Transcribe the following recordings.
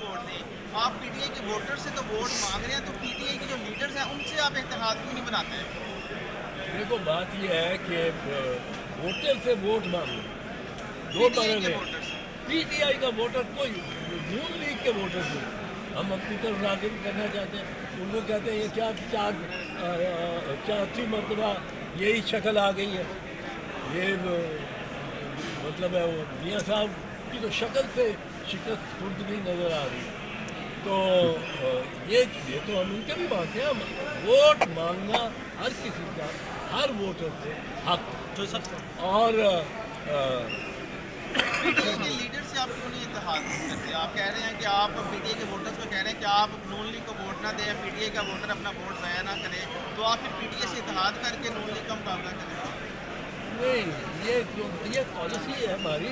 Vote دیں. آپ P T I کے ووٹر سے تو ووٹ مانگ رہے ہیں, تو پی ٹی آئی کے جو لیڈرز ہیں ان سے آپ اتحاد کیوں نہیں بناتے ہیں؟ دیکھو بات یہ ہے کہ ووٹر سے ووٹ مانگو پی دو ٹی آئی طرح کے سے. ووٹر سے. پی ٹی آئی کا ووٹر کوئی نون لیگ کے ووٹر سے ہم اپنی طرف راغب کرنا چاہتے ہیں. ان کو کہتے ہیں یہ کیا چوتھی مرتبہ یہی شکل آ گئی ہے. یہ مطلب ہے وہ میاں صاحب کی تو شکل سے شکست خوردگی نظر آ رہی ہے. تو یہ تو ہم ان کے بھی مانتے ہیں. ہم ووٹ مانگنا ہر کسی کا, ہر ووٹر سے حق. اور پی ٹی آئی کے لیڈر سے آپ کیوں نہیں اتحاد کرتے؟ آپ کہہ رہے ہیں کہ آپ پی ٹی آئی کے ووٹرز کو کہہ رہے ہیں کہ آپ نون لیگ کو ووٹ نہ دیں, پی ٹی آئی کا ووٹر اپنا ووٹ ضائع نہ کرے, تو آپ پھر پی ٹی آئی سے اتحاد کر کے نون لیگ کا مقابلہ کریں. نہیں, یہ پالیسی ہے ہماری.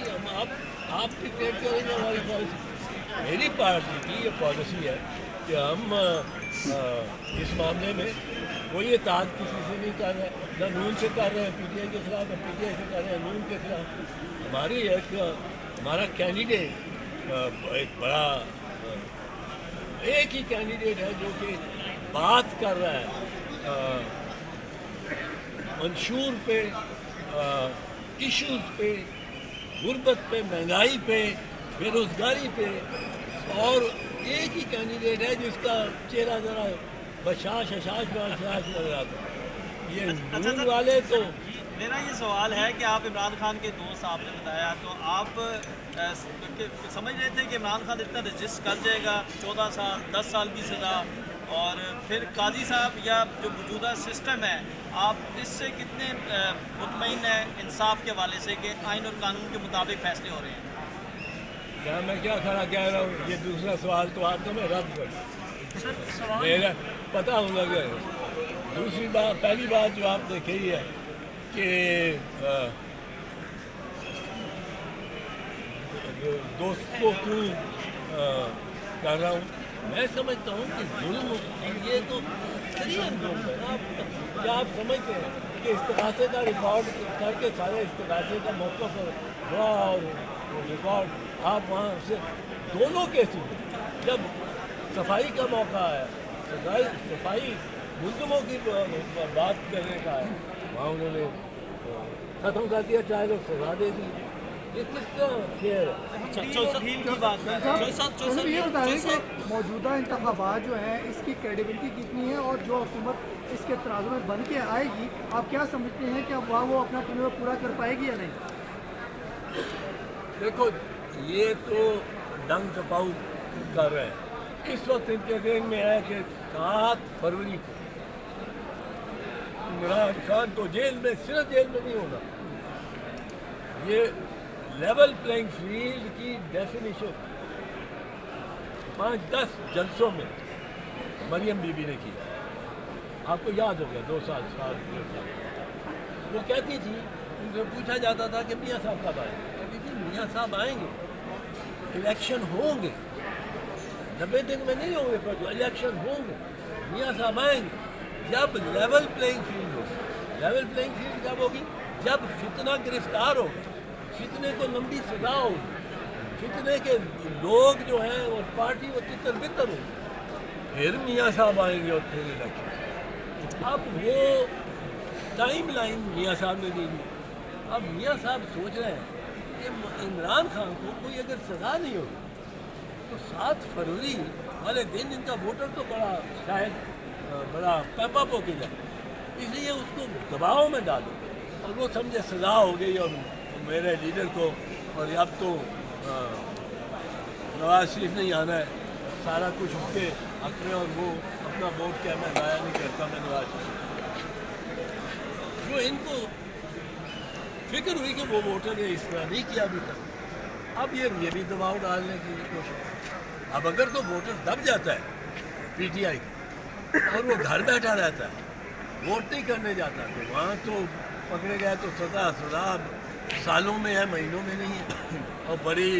آپ ڈکٹیٹ کریں گے ہماری پالیسی. میری پارٹی کی یہ پالیسی ہے کہ ہم اس معاملے میں کوئی اتحاد کسی سے نہیں کر رہے. نہ نون سے کر رہے ہیں پی ٹی آئی کے خلاف, نہ پی ٹی آئی سے کر رہے ہیں نون کے خلاف. ہماری ہمارا کینڈیڈیٹ ایک بڑا ایک ہی کینڈیڈیٹ ہے جو کہ بات کر رہا ہے منشور پہ, ایشوز پہ, غربت پہ, مہنگائی پہ, بے روزگاری پہ. اور ایک ہی کینڈیڈیٹ ہے جس کا چہرہ ذرا بشاش نظر آتا. یہ نون والے تو میرا یہ سوال ہے کہ آپ عمران خان کے دوست آپ نے بتایا, تو آپ سمجھ رہے تھے کہ عمران خان اتنا رجسٹ کر جائے گا 14 سال 10 سال کی سزا, اور پھر قاضی صاحب یا جو موجودہ سسٹم ہے آپ اس سے کتنے مطمئن ہیں انصاف کے حوالے سے کہ آئین اور قانون کے مطابق فیصلے ہو رہے ہیں؟ میں کیا کھڑا کہہ رہا ہوں. یہ دوسرا سوال تو آپ کو میں رد کر میرا پتہ ہوگا کہ دوسری بات. پہلی بات جو آپ نے کہی ہے کہ دوست کو کیوں کر رہا ہوں, میں سمجھتا ہوں کہ ظلم یہ تو سریم ظلم ہے. کیا آپ سمجھتے ہیں کہ استغاثے کا ریکارڈ کر کے سارے استغاثے کا موقف ہوا اور ریکارڈ آپ وہاں سے دونوں کیسز میں جب صفائی کا موقع ہے, صفائی ملزموں کی بات کرنے کا ہے, وہاں انہوں نے ختم کر دیا, چاہے تو سزا دے دی. یہ کس کا فیئر ہے؟ صاحب یہ بتائیں کہ موجودہ انتخابات جو ہیں اس کی کریڈیبلٹی کتنی ہے, اور جو حکومت اس کے ترازو میں بن کے آئے گی آپ کیا سمجھتے ہیں کہ اب وہ اپنا ٹرینر پورا کر پائے گی یا نہیں؟ دیکھو یہ تو ڈنگ چپاؤ کر رہے ہیں. اس وقت ان کے ذہن میں ہے کہ 7 فروری کو عمران خان تو جیل میں, صرف جیل میں نہیں ہوگا. یہ لیول پلینگ فیلڈ کی ڈیفینیشن 5-10 جلسوں میں مریم بی بی نے کی. آپ کو یاد ہو گیا 2 سال وہ کہتی تھی, ان سے پوچھا جاتا تھا کہ میاں صاحب کب آئیں گے, کہتی تھی میاں صاحب آئیں گے, الیکشن ہوں گے, 90 دن میں نہیں ہوں گے پر الیکشن ہوں گے, میاں صاحب آئیں گے. جب لیول پلینگ فیلڈ ہوگی, لیول پلینگ فیلڈ کب ہوگی؟ جب فتنہ گرفتار ہوگا, فتنے کو لمبی سزا ہوگی, فتنے کے لوگ جو ہیں اور پارٹی وہ تتر بتر ہوگی, پھر میاں صاحب آئیں گے اور پھر الیکشن. اب وہ ٹائم لائن میاں صاحب نے دی. اب میاں صاحب سوچ رہے ہیں کہ عمران خان کو کوئی اگر سزا نہیں ہوگی تو 7 فروری والے دن ان کا ووٹر تو بڑا شاید بڑا پیپ اپ ہو کے جائے, اس لیے اس کو دباؤ میں ڈالو اور وہ سمجھے سزا ہو گئی اور میرے لیڈر کو, اور اب تو نواز شریف نہیں آنا ہے, سارا کچھ اس کے حق میں, اور وہ اپنا ووٹ کیا میں ضائع نہیں کرتا میں نواز شریف. جو ان کو فکر ہوئی کہ وہ ووٹر نے اس طرح نہیں کیا ابھی تک, اب یہ بھی دباؤ ڈالنے کی کوشش. اب اگر تو ووٹر دب جاتا ہے پی ٹی آئی اور وہ گھر بیٹھا رہتا ہے, ووٹ نہیں کرنے جاتا, تو وہاں تو پکڑے گئے تو سزا سالوں میں ہے, مہینوں میں نہیں ہے. اور بڑی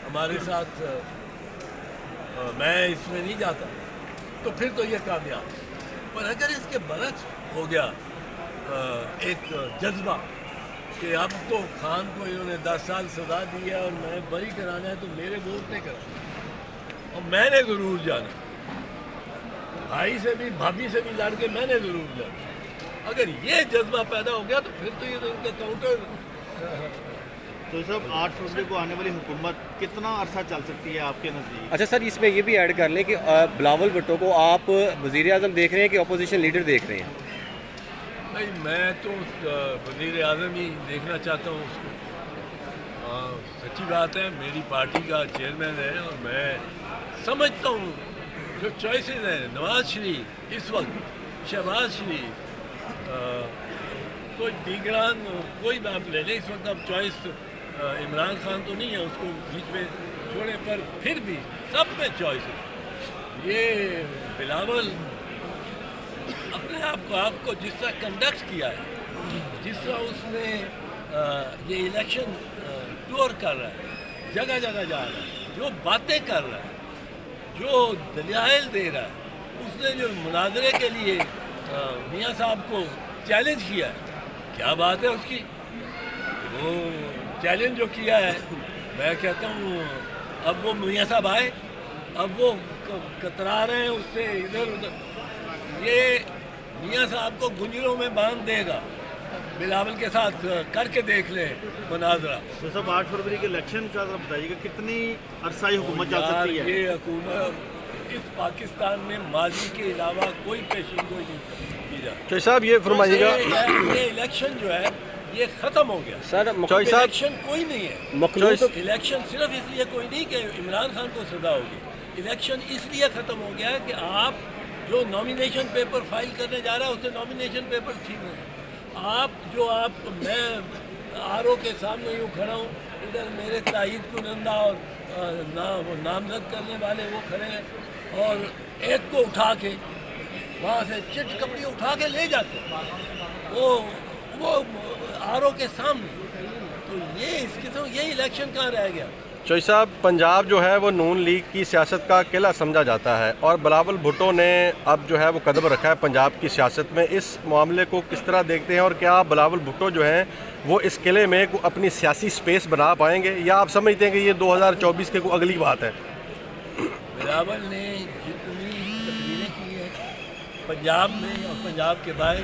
ہمارے ساتھ میں اس میں نہیں جاتا, تو پھر تو یہ کامیاب. پر اگر اس کے برعکس ہو گیا ایک جذبہ کہ اب تو خان کو انہوں نے 10 سال سزا دی ہے اور میں بری کرانا ہے تو میرے ووٹ نہیں کرا, اور میں نے ضرور جانا، بھائی سے بھی بھابھی سے بھی لڑ کے میں نے ضرور جانا۔ اگر یہ جذبہ پیدا ہو گیا تو پھر تو یہ تو ان کا کاؤنٹر۔ تو صاحب 8 فروری کو آنے والی حکومت کتنا عرصہ چل سکتی ہے آپ کے نزدیک؟ اچھا سر، اس میں یہ بھی ایڈ کر لیں کہ بلاول بھٹو کو آپ وزیر اعظم دیکھ رہے ہیں کہ اپوزیشن لیڈر دیکھ رہے ہیں؟ بھائی میں تو وزیر اعظم ہی دیکھنا چاہتا ہوں اس کو۔ سچی بات ہے، میری پارٹی کا چیئرمین ہے اور میں سمجھتا ہوں جو چوائسیز ہیں، نواز شریف اس وقت، شہباز شریف، کوئی دیگران، کوئی بھی آپ لے لیں، اس وقت اب چوائس عمران خان تو نہیں ہے، اس کو بیچ میں چھوڑے، پر پھر بھی سب میں چوائس ہے۔ یہ بلاول اپنے آپ کو جس طرح کنڈکٹ کیا ہے، جس طرح اس نے یہ الیکشن ٹور کر رہا ہے، جگہ جگہ جا رہا ہے، جو باتیں کر رہا ہے، جو دلائل دے رہا ہے، اس نے جو مناظرے کے لیے میاں صاحب کو چیلنج کیا ہے، کیا بات ہے اس کی؟ وہ چیلنج جو کیا ہے، میں کہتا ہوں اب وہ میاں صاحب آئے، اب وہ کترا رہے ہیں اس سے ادھر ادھر، یہ میاں صاحب کو گنجروں میں باندھ دے گا، بلاول کے ساتھ کر کے دیکھ لیں مناظرہ۔ تو صاحب 8 فروری کے الیکشن کا بتائیے گا کتنی عرصہ یہ حکومت چل سکتی ہے؟ یہ حکومت اس پاکستان میں ماضی کے علاوہ کوئی پیشین گوئی نہیں کی جاتی۔ چوئی صاحب یہ فرمائیے گا، یہ الیکشن جو ہے یہ ختم ہو گیا سر چوئی صاحب الیکشن کوئی نہیں ہے، مخلوط الیکشن صرف اس لیے کوئی نہیں کہ عمران خان کو سزا ہوگی، الیکشن اس لیے ختم ہو گیا ہے کہ آپ جو نامینیشن پیپر فائل کرنے جا رہا ہے اس سے نامینیشن پیپر ٹھیک نہیں، آپ میں آر او کے سامنے یوں کھڑا ہوں، ادھر میرے تائید کنندہ اور نامزد کرنے والے وہ کھڑے ہیں، اور ایک کو اٹھا کے وہاں سے چٹ کپڑی اٹھا کے لے جاتے ہیں وہ آر او کے سامنے، تو یہ اس قسم یہ الیکشن کہاں رہ گیا؟ چوئی صاحب پنجاب جو ہے وہ نون لیگ کی سیاست کا قلعہ سمجھا جاتا ہے، اور بلاول بھٹو نے اب جو ہے وہ قدم رکھا ہے پنجاب کی سیاست میں، اس معاملے کو کس طرح دیکھتے ہیں، اور کیا بلاول بھٹو جو ہیں وہ اس قلعے میں اپنی سیاسی سپیس بنا پائیں گے، یا آپ سمجھتے ہیں کہ یہ 2024 کے کوئی اگلی بات ہے؟ بلاول نے جتنی تقریریں کی ہیں پنجاب میں اور پنجاب کے باہر،